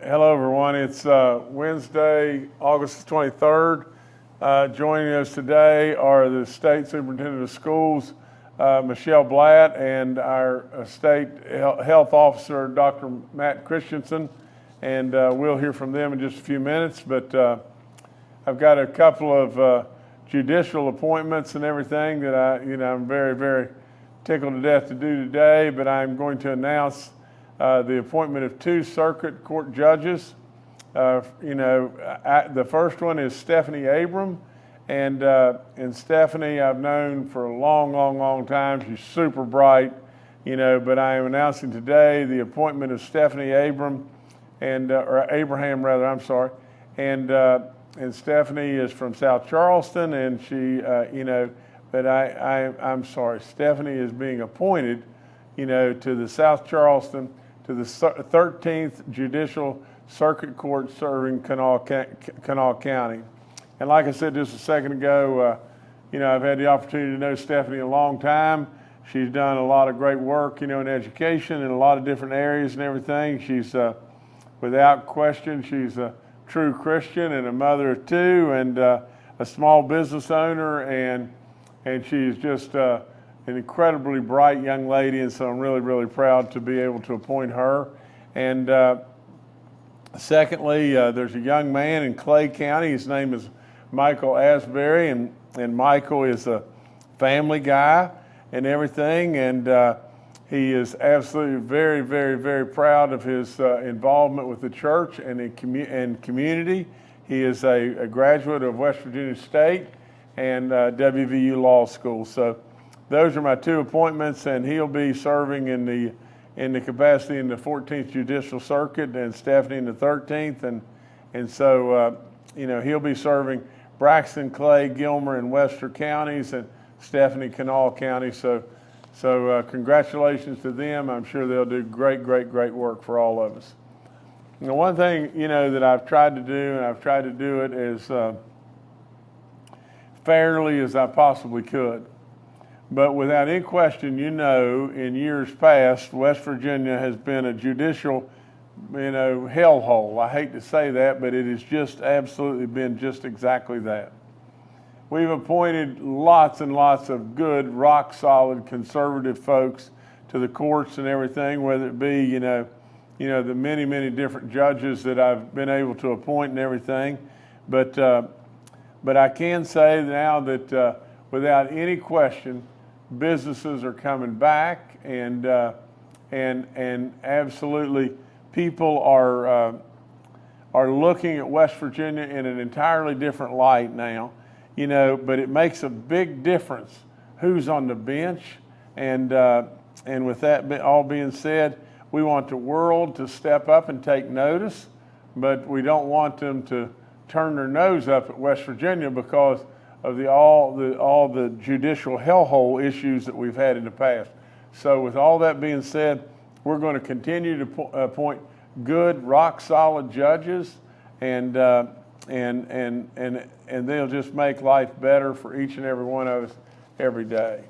Hello, everyone. It's Wednesday, August 23rd. Joining us today are the State Superintendent of Schools, Michelle Blatt, and our State Health Officer, Dr. Matt Christensen. And we'll hear from them in just a few minutes. But I've got a couple of judicial appointments and everything that I'm very, very tickled to death to do today. But I'm going to announce the appointment of two circuit court judges. The first one is Stephanie Abram, and Stephanie I've known for a long time. She's super bright, but I am announcing today the appointment of Stephanie Abram, or Abraham rather, I'm sorry, and Stephanie is from South Charleston, and she, but I'm sorry, Stephanie is being appointed, to the South Charleston, to the 13th Judicial Circuit Court serving Kanawha County. And like I said just a second ago, I've had the opportunity to know Stephanie a long time. She's done a lot of great work, in education in a lot of different areas and everything. She's, without question, she's a true Christian and a mother of two and a small business owner, and she's just an incredibly bright young lady, and so I'm really proud to be able to appoint her. And secondly, there's a young man in Clay County. His name is Michael Asbury, and Michael is a family guy and everything, and he is absolutely very proud of his involvement with the church and community. He is a graduate of West Virginia State and WVU Law School. So those are my two appointments, and he'll be serving in the capacity in the 14th Judicial Circuit, and Stephanie in the 13th, and so he'll be serving Braxton, Clay, Gilmer, and Webster counties, and Stephanie, Kanawha County. So congratulations to them. I'm sure they'll do great work for all of us. One thing that I've tried to do, and I've tried to do it as fairly as I possibly could. But without any question, in years past, West Virginia has been a judicial, hellhole. I hate to say that, but it has just absolutely been just exactly that. We've appointed lots and lots of good, rock-solid, conservative folks to the courts and everything, whether it be, the many different judges that I've been able to appoint and everything. But I can say now that without any question, businesses are coming back, and absolutely people are looking at West Virginia in an entirely different light now, but it makes a big difference who's on the bench, and with that all being said, we want the world to step up and take notice, but we don't want them to turn their nose up at West Virginia because of all the judicial hellhole issues that we've had in the past. So with all that being said, we're going to continue to appoint good, rock-solid judges, and they'll just make life better for each and every one of us every day.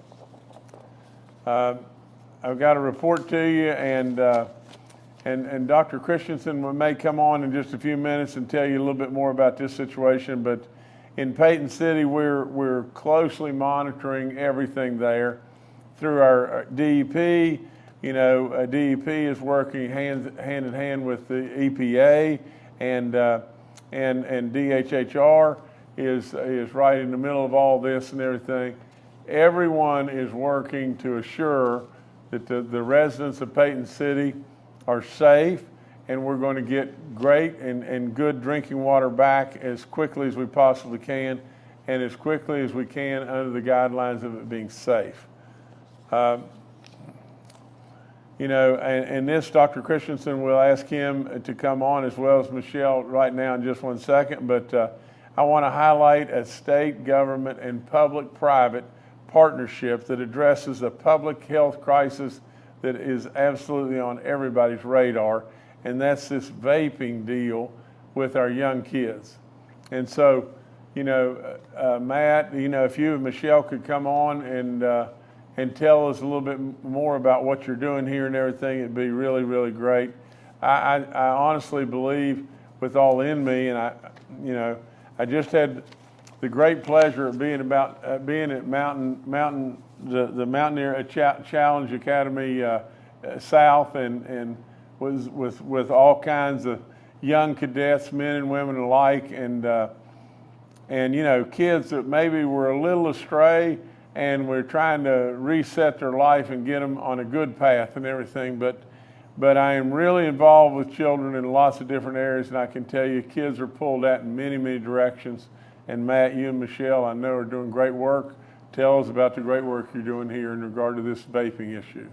I've got a report to you, and Dr. Christensen may come on in just a few minutes and tell you a little bit more about this situation, but in Peyton City, we're closely monitoring everything there through our DEP. DEP is working hand in hand with the EPA, and DHHR is right in the middle of all this and everything. Everyone is working to assure that the residents of Peyton City are safe, and we're going to get great and good drinking water back as quickly as we possibly can, and as quickly as we can under the guidelines of it being safe. And this, Dr. Christensen, will ask him to come on as well as Michelle right now in just one second, but I want to highlight a state government and public-private partnership that addresses a public health crisis that is absolutely on everybody's radar, and that's this vaping deal with our young kids. And so, Matt, if you and Michelle could come on and tell us a little bit more about what you're doing here and everything, it'd be really great. I honestly believe with all in me, and I just had the great pleasure of being at the Mountaineer Challenge Academy South, and was with all kinds of young cadets, men and women alike, and kids that maybe were a little astray, and we're trying to reset their life and get them on a good path and everything. But I am really involved with children in lots of different areas, and I can tell you kids are pulled out in many, many directions. And Matt, you and Michelle, I know, are doing great work. Tell us about the great work you're doing here in regard to this vaping issue.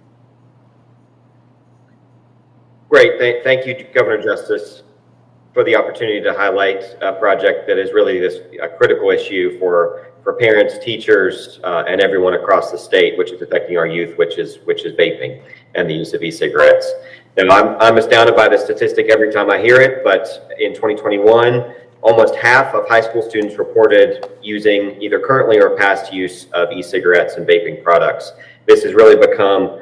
Great. Thank you, Governor Justice, for the opportunity to highlight a project that is really a critical issue for parents, teachers, and everyone across the state, which is affecting our youth, which is vaping and the use of e-cigarettes. Now, I'm astounded by the statistic every time I hear it, but in 2021, almost half of high school students reported using either currently or past use of e-cigarettes and vaping products. This has really become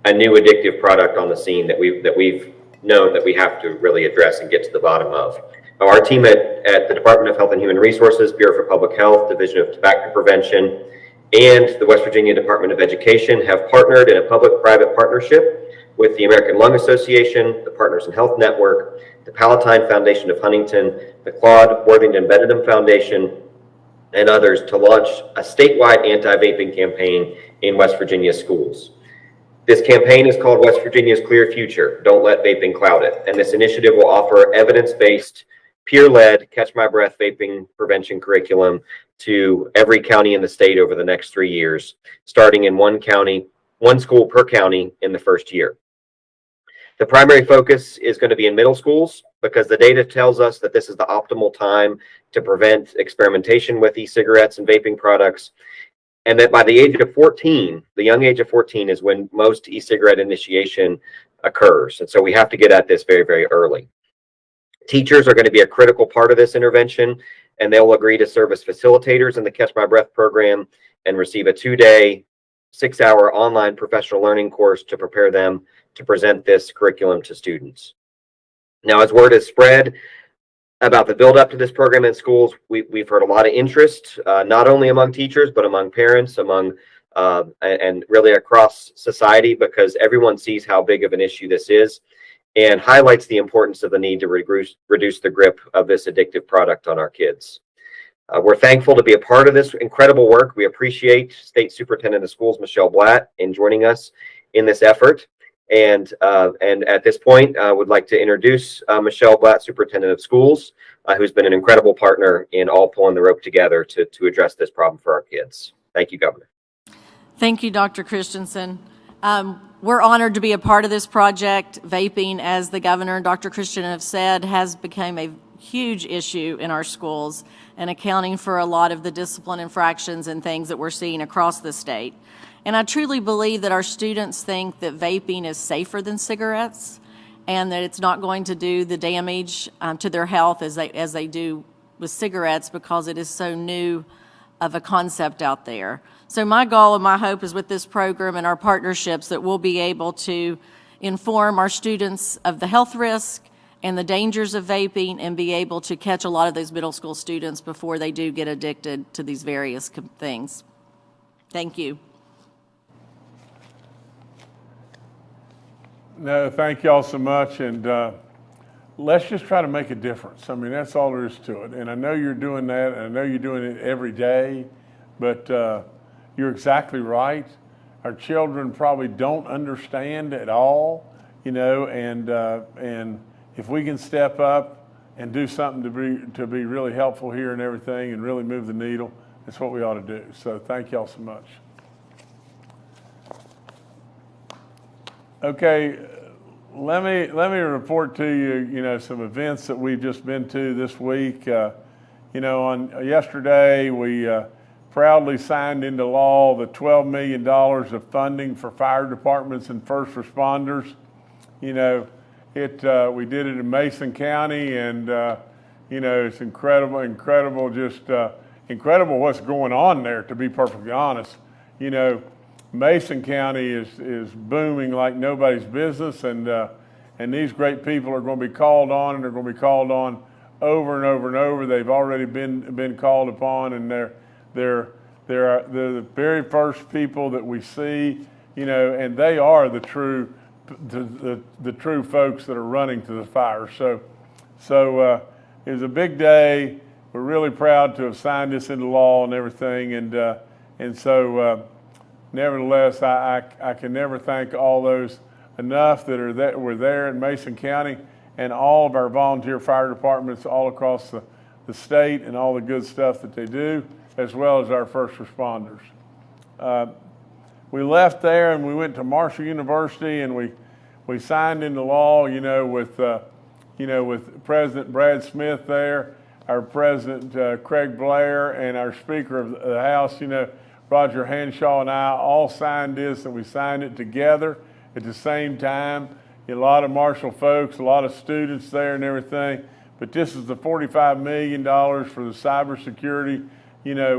a new addictive product on the scene that we've known that we have to really address and get to the bottom of. Our team at the Department of Health and Human Resources, Bureau for Public Health, Division of Tobacco Prevention, and the West Virginia Department of Education have partnered in a public-private partnership with the American Lung Association, the Partners in Health Network, the Palatine Foundation of Huntington, the Claude Worthington Benedum Foundation, and others to launch a statewide anti-vaping campaign in West Virginia schools. This campaign is called West Virginia's Clear Future, Don't Let Vaping Cloud It. And this initiative will offer evidence-based, peer-led, catch my breath vaping prevention curriculum to every county in the state over the next 3 years, starting in one school per county in the first year. The primary focus is going to be in middle schools because the data tells us that this is the optimal time to prevent experimentation with e-cigarettes and vaping products. And that by the age of 14, the young age of 14 is when most e-cigarette initiation occurs. And so we have to get at this very, very early. Teachers are going to be a critical part of this intervention, and they'll agree to serve as facilitators in the Catch My Breath program and receive a 2-day, 6-hour online professional learning course to prepare them to present this curriculum to students. Now, as word is spread about the build up to this program in schools, we've heard a lot of interest, not only among teachers, but among parents, and really across society, because everyone sees how big of an issue this is and highlights the importance of the need to reduce the grip of this addictive product on our kids. We're thankful to be a part of this incredible work. We appreciate State Superintendent of Schools, Michelle Blatt, in joining us in this effort. And at this point, I would like to introduce Michelle Blatt, Superintendent of Schools, who's been an incredible partner in all pulling the rope together to address this problem for our kids. Thank you, Governor. Thank you, Dr. Christensen. We're honored to be a part of this project. Vaping, as the governor and Dr. Christensen have said, has become a huge issue in our schools and accounting for a lot of the discipline infractions and things that we're seeing across the state. And I truly believe that our students think that vaping is safer than cigarettes and that it's not going to do the damage to their health as they do with cigarettes because it is so new of a concept out there. So my goal and my hope is with this program and our partnerships that we'll be able to inform our students of the health risk and the dangers of vaping and be able to catch a lot of those middle school students before they do get addicted to these various things. Thank you. No, thank y'all so much, and let's just try to make a difference. I mean, that's all there is to it. And I know you're doing that, and I know you're doing it every day, but you're exactly right. Our children probably don't understand at all, and if we can step up and do something to be really helpful here and everything and really move the needle, that's what we ought to do. So thank y'all so much. Okay, let me report to you, some events that we've just been to this week. On yesterday we proudly signed into law the $12 million of funding for fire departments and first responders. We did it in Mason County, and it's incredible, just incredible what's going on there. To be perfectly honest, Mason County is booming like nobody's business, and And these great people are going to be called on, and they're going to be called on over and over and over. They've already been called upon, and they're the very first people that we see, and they are the true folks that are running to the fire. So it was a big day. We're really proud to have signed this into law and everything, and so nevertheless, I can never thank all those enough that were there in Mason County, and all of our volunteer fire departments all across the state, and all the good stuff that they do, as well as our first responders. We left there and we went to Marshall University, and we signed into law, with President Brad Smith there, our President Craig Blair, and our Speaker of the House, Roger Hanshaw, and I all signed this, and we signed it together at the same time. A lot of Marshall folks, a lot of students there and everything. But this is the $45 million for the cybersecurity,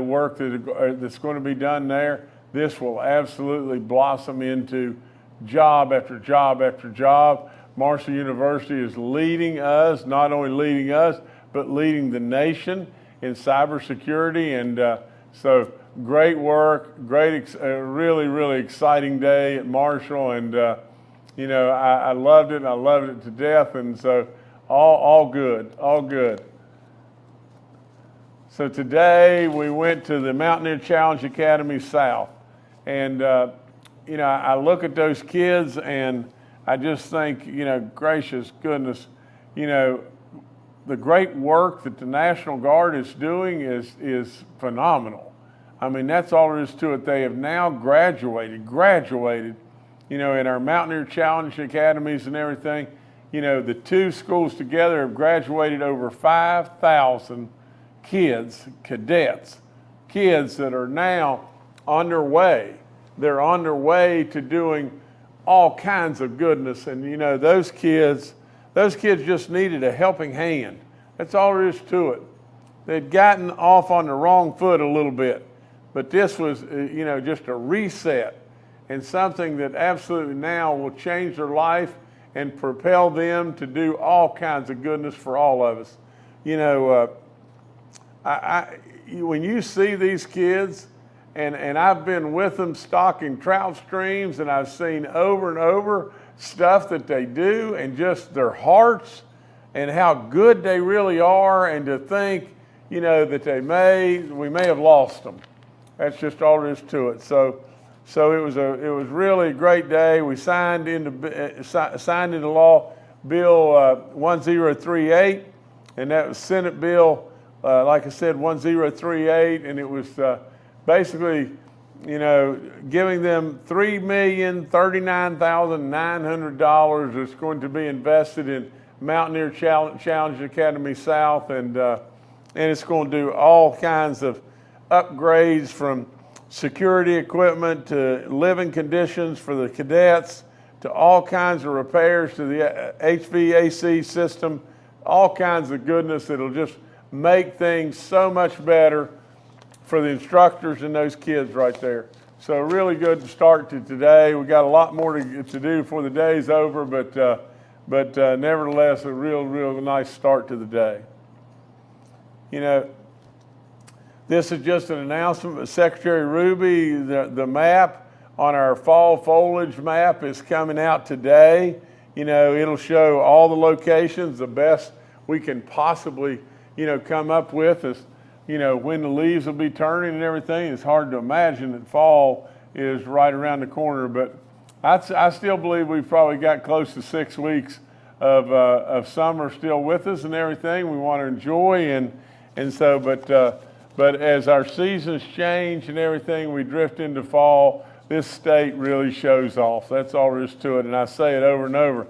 work that's going to be done there. This will absolutely blossom into job after job after job. Marshall University is leading us, not only leading us, but leading the nation in cybersecurity. And so great work, really, really exciting day at Marshall. And, I loved it. I loved it to death. And so all good, all good. So today we went to the Mountaineer Challenge Academy South. And, I look at those kids and I just think, gracious goodness, the great work that the National Guard is doing is phenomenal. I mean, that's all there is to it. They have now graduated, in our Mountaineer Challenge Academies and everything. The two schools together have graduated over 5,000 kids, cadets, kids that are now underway. They're on their way to doing all kinds of goodness. And, those kids just needed a helping hand. That's all there is to it. They'd gotten off on the wrong foot a little bit. But this was, just a reset, and something that absolutely now will change their life and propel them to do all kinds of goodness for all of us. When you see these kids, and I've been with them stocking trout streams, and I've seen over and over stuff that they do, and just their hearts and how good they really are, and to think, that we may have lost them. That's just all there is to it. So it was really a great day. We signed into law Bill 1038, and that was Senate Bill, like I said, 1038, and it was basically, giving them $3,039,900 that's going to be invested in Mountaineer Challenge Academy South, and it's going to do all kinds of upgrades, from security equipment to living conditions for the cadets, to all kinds of repairs to the HVAC system, all kinds of goodness that'll just make things so much better for the instructors and those kids right there. So really good start to today. We got a lot more to do before the day's over, but nevertheless, a real nice start to the day. This is just an announcement, but Secretary Ruby, the map on our fall foliage map is coming out today. It'll show all the locations, the best we can possibly, come up with is, when the leaves will be turning and everything. It's hard to imagine that fall is right around the corner, but I still believe we've probably got close to 6 weeks of summer still with us and everything. We want to enjoy, and so, but as our seasons change and everything, we drift into fall, this state really shows off. That's all there is to it, and I say it over and over.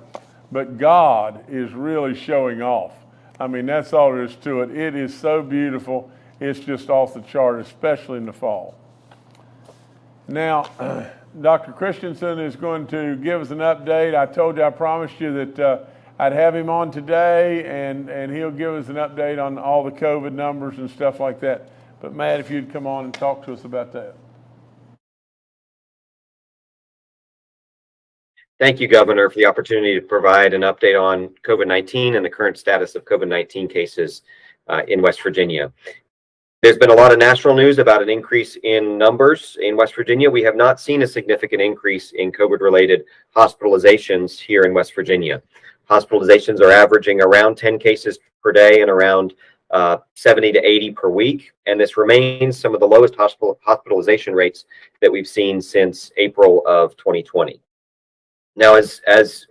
But God is really showing off. I mean, that's all there is to it. It is so beautiful. It's just off the chart, especially in the fall. Now, Dr. Christensen is going to give us an update. I told you, I promised you that I'd have him on today, and he'll give us an update on all the COVID numbers and stuff like that. But Matt, if you'd come on and talk to us about that. Thank you, Governor, for the opportunity to provide an update on COVID-19 and the current status of COVID-19 cases in West Virginia. There's been a lot of national news about an increase in numbers in West Virginia. We have not seen a significant increase in COVID-related hospitalizations here in West Virginia. Hospitalizations are averaging around 10 cases per day and around 70 to 80 per week. And this remains some of the lowest hospitalization rates that we've seen since April of 2020. Now, as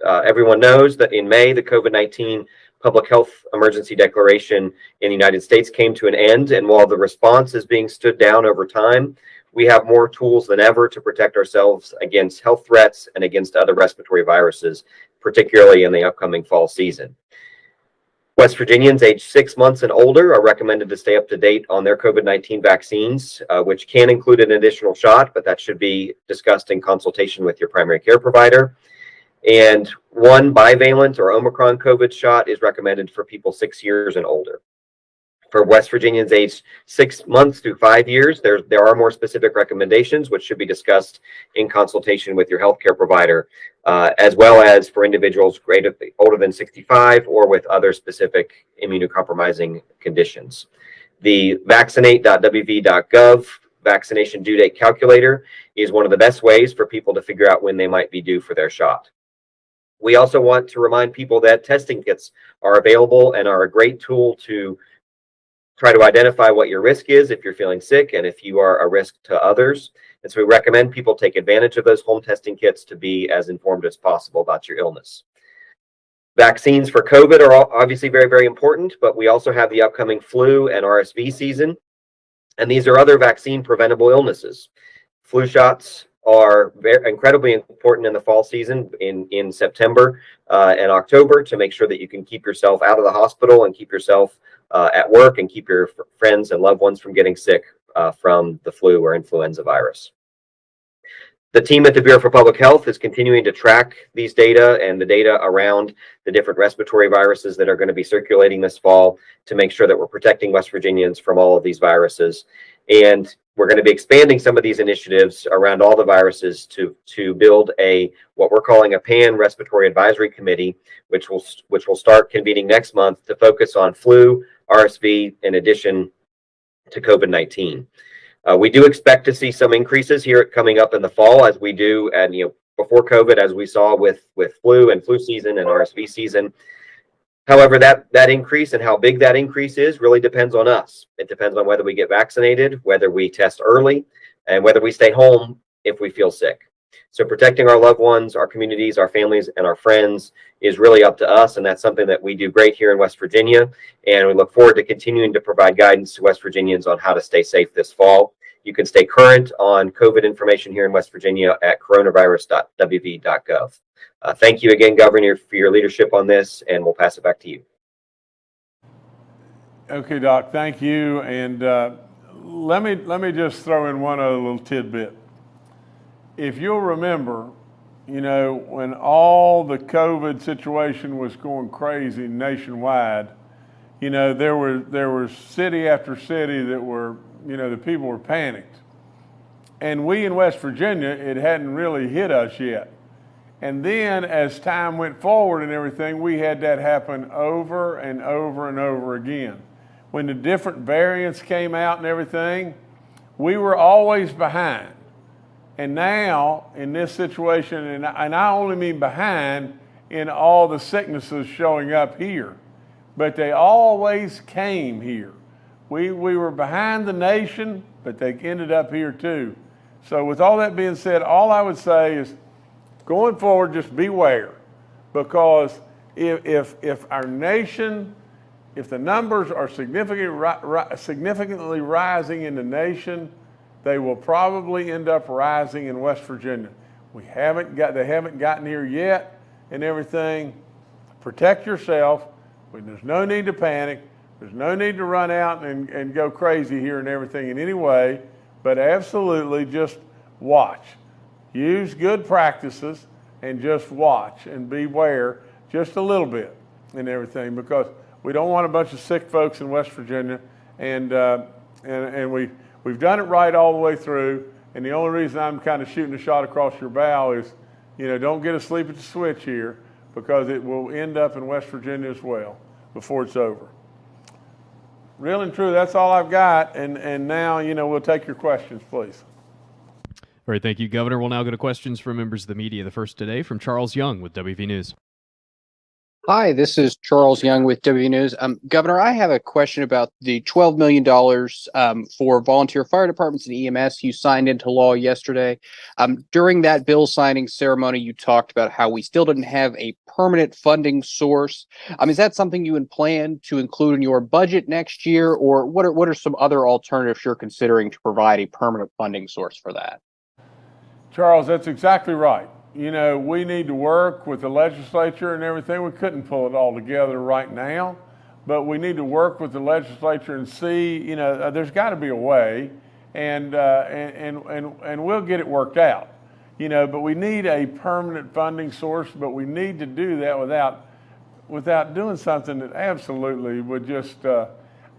everyone knows, that in May, the COVID-19 public health emergency declaration in the United States came to an end. And while the response is being stood down over time, we have more tools than ever to protect ourselves against health threats and against other respiratory viruses, particularly in the upcoming fall season. West Virginians aged 6 months and older are recommended to stay up to date on their COVID-19 vaccines, which can include an additional shot, but that should be discussed in consultation with your primary care provider. And one bivalent or Omicron COVID shot is recommended for people 6 years and older. For West Virginians aged 6 months through 5 years, there are more specific recommendations, which should be discussed in consultation with your healthcare provider, as well as for individuals older than 65 or with other specific immunocompromising conditions. The vaccinate.wv.gov vaccination due date calculator is one of the best ways for people to figure out when they might be due for their shot. We also want to remind people that testing kits are available and are a great tool to try to identify what your risk is if you're feeling sick and if you are a risk to others. And so we recommend people take advantage of those home testing kits to be as informed as possible about your illness. Vaccines for COVID are obviously very, very important, but we also have the upcoming flu and RSV season. And these are other vaccine preventable illnesses. Flu shots are incredibly important in the fall season in September and October to make sure that you can keep yourself out of the hospital and keep yourself at work and keep your friends and loved ones from getting sick from the flu or influenza virus. The team at the Bureau for Public Health is continuing to track these data and the data around the different respiratory viruses that are going to be circulating this fall to make sure that we're protecting West Virginians from all of these viruses. And we're going to be expanding some of these initiatives around all the viruses to build what we're calling a Pan Respiratory Advisory Committee, which will start convening next month to focus on flu, RSV, in addition to COVID-19. We do expect to see some increases here coming up in the fall, as we do, and before COVID, as we saw with flu and flu season and RSV season. However, that increase and how big that increase is really depends on us. It depends on whether we get vaccinated, whether we test early, and whether we stay home if we feel sick. So protecting our loved ones, our communities, our families, and our friends is really up to us, and that's something that we do great here in West Virginia. And we look forward to continuing to provide guidance to West Virginians on how to stay safe this fall. You can stay current on COVID information here in West Virginia at coronavirus.wv.gov. Thank you again, Governor, for your leadership on this, and we'll pass it back to you. Okay, Doc, thank you. And let me just throw in one other little tidbit. If you'll remember, when all the COVID situation was going crazy nationwide, there were city after city that were, the people were panicked. And we in West Virginia, it hadn't really hit us yet. And then as time went forward and everything, we had that happen over and over and over again. When the different variants came out and everything, we were always behind. And now in this situation, and I only mean behind in all the sicknesses showing up here, but they always came here. We were behind the nation, but they ended up here too. So with all that being said, all I would say is, going forward, just beware, because if our nation, if the numbers are significantly rising in the nation, they will probably end up rising in West Virginia. They haven't gotten here yet and everything. Protect yourself. There's no need to panic. There's no need to run out and go crazy here and everything in any way, but absolutely just watch. Use good practices and just watch and beware just a little bit and everything, because we don't want a bunch of sick folks in West Virginia, and we've done it right all the way through. And the only reason I'm kind of shooting a shot across your bow is Don't get asleep at the switch here, because it will end up in West Virginia as well before it's over. Real and true, that's all I've got. And now, we'll take your questions, please. All right, thank you, Governor. We'll now go to questions from members of the media. The first today from Charles Young with WV News. Hi, this is Charles Young with WV News. Governor, I have a question about the $12 million for volunteer fire departments and EMS you signed into law yesterday. During that bill signing ceremony, you talked about how we still didn't have a permanent funding source. Is that something you would plan to include in your budget next year, or what are some other alternatives you're considering to provide a permanent funding source for that? Charles, that's exactly right. We need to work with the legislature and everything. We couldn't pull it all together right now, but we need to work with the legislature and see, there's got to be a way, and we'll get it worked out. But we need a permanent funding source, but we need to do that without doing something that absolutely would just,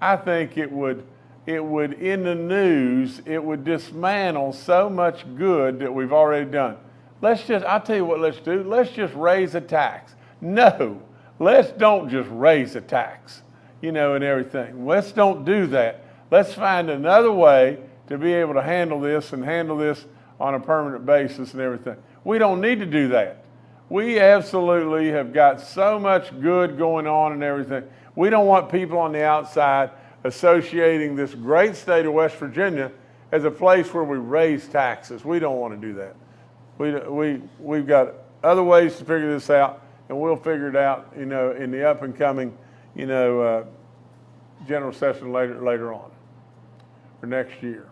I think it would in the news, it would dismantle so much good that we've already done. I'll tell you what let's do. Let's just raise a tax. No, let's don't just raise a tax, and everything. Let's don't do that. Let's find another way to be able to handle this on a permanent basis and everything. We don't need to do that. We absolutely have got so much good going on and everything. We don't want people on the outside associating this great state of West Virginia as a place where we raise taxes. We don't want to do that. We've got other ways to figure this out, and we'll figure it out, in the up and coming, general session later on, or next year.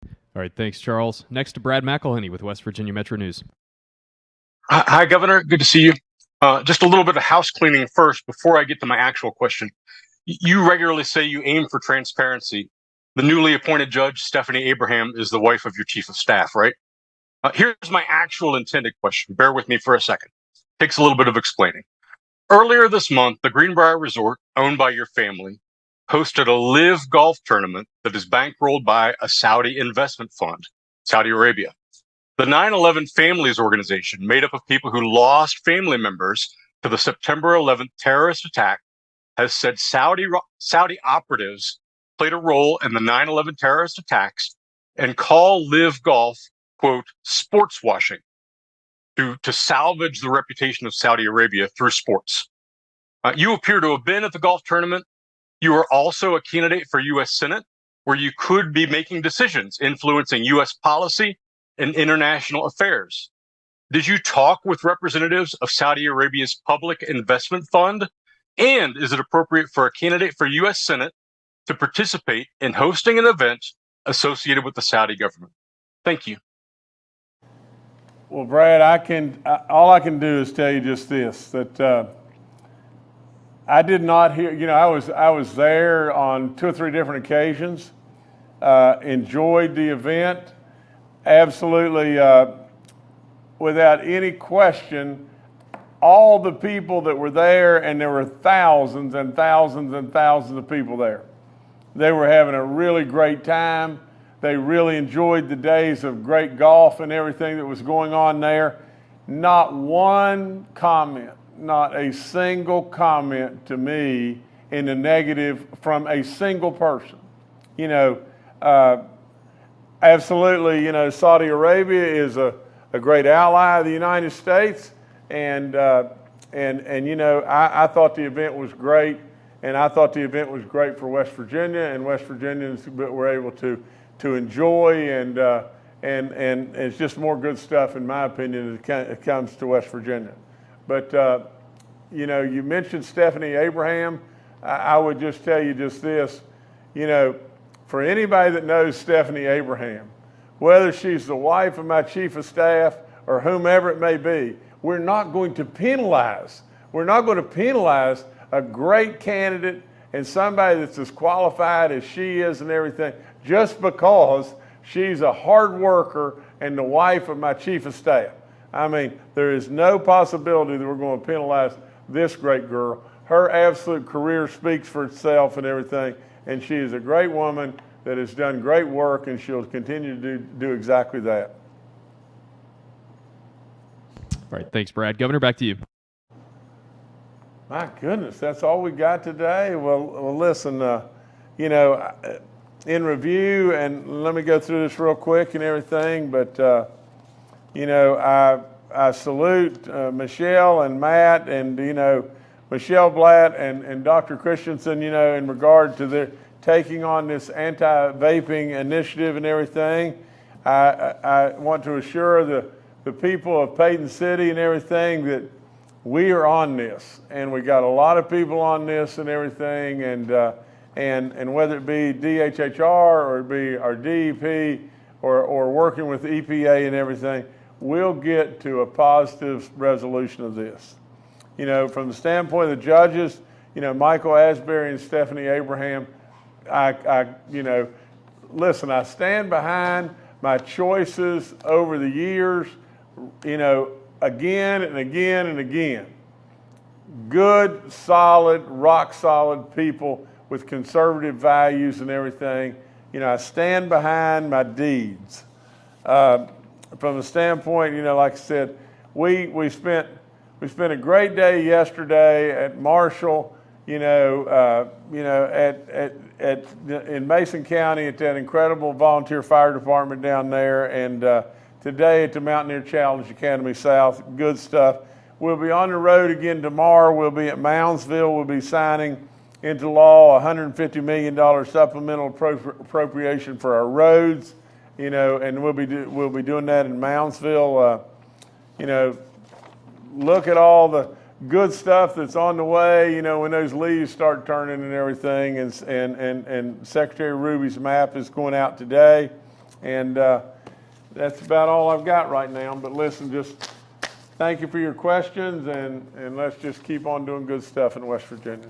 All right, thanks, Charles. Next to Brad McElhenney with West Virginia Metro News. Hi, Governor. Good to see you. Just a little bit of house cleaning first before I get to my actual question. You regularly say you aim for transparency. The newly appointed judge, Stephanie Abraham, is the wife of your chief of staff, right? Here's my actual intended question. Bear with me for a second. Takes a little bit of explaining. Earlier this month, the Greenbrier Resort, owned by your family, hosted a live golf tournament that is bankrolled by a Saudi investment fund, Saudi Arabia. The 9/11 Families Organization, made up of people who lost family members to the September 11th terrorist attack, has said Saudi operatives played a role in the 9/11 terrorist attacks and call live golf, quote, sports washing, to salvage the reputation of Saudi Arabia through sports. You appear to have been at the golf tournament. You are also a candidate for U.S. Senate, where you could be making decisions influencing U.S. policy and international affairs. Did you talk with representatives of Saudi Arabia's public investment fund? And is it appropriate for a candidate for U.S. Senate to participate in hosting an event associated with the Saudi government? Thank you. Well, Brad, all I can do is tell you just this, that I did not hear, I was there on 2 or 3 different occasions, enjoyed the event, absolutely, without any question. All the people that were there, and there were thousands and thousands and thousands of people there. They were having a really great time. They really enjoyed the days of great golf and everything that was going on there. Not one comment, not a single comment to me in the negative from a single person. Absolutely, Saudi Arabia is a great ally of the United States. And I thought the event was great, and I thought the event was great for West Virginia, and West Virginians were able to enjoy, and it's just more good stuff, in my opinion, as it comes to West Virginia. But you mentioned Stephanie Abraham. I would just tell you just this, for anybody that knows Stephanie Abraham, whether she's the wife of my chief of staff or whomever it may be, we're not going to penalize. We're not going to penalize a great candidate and somebody that's as qualified as she is and everything, just because she's a hard worker and the wife of my chief of staff. I mean, there is no possibility that we're going to penalize this great girl. Her absolute career speaks for itself and everything, and she is a great woman that has done great work, and she'll continue to do exactly that. All right, thanks, Brad. Governor, back to you. My goodness, that's all we got today. Well, listen, you know, in review, and let me go through this real quick and everything, but, you know, I salute Michelle and Matt and, you know, Michelle Blatt and Dr. Christensen, you know, in regard to their taking on this anti-vaping initiative and everything. I want to assure the people of Payton City and everything that we are on this, and we got a lot of people on this and everything, and whether it be DHHR or it be our DEP or working with EPA and everything, we'll get to a positive resolution of this. You know, from the standpoint of the judges, you know, Michael Asbury and Stephanie Abraham, you know, listen, I stand behind my choices over the years, you know, again and again and again. Good, solid, rock solid people with conservative values and everything. You know, I stand behind my deeds. From the standpoint, you know, like I said, we spent a great day yesterday at Marshall, in Mason County at that incredible volunteer fire department down there, and today at the Mountaineer Challenge Academy South. Good stuff. We'll be on the road again tomorrow. We'll be at Moundsville. We'll be signing into law a $150 million supplemental appropriation for our roads, you know, and we'll be doing that in Moundsville. You know, look at all the good stuff that's on the way, you know, when those leaves start turning and everything, and Secretary Ruby's map is going out today, and that's about all I've got right now. But listen, just thank you for your questions, and let's just keep on doing good stuff in West Virginia.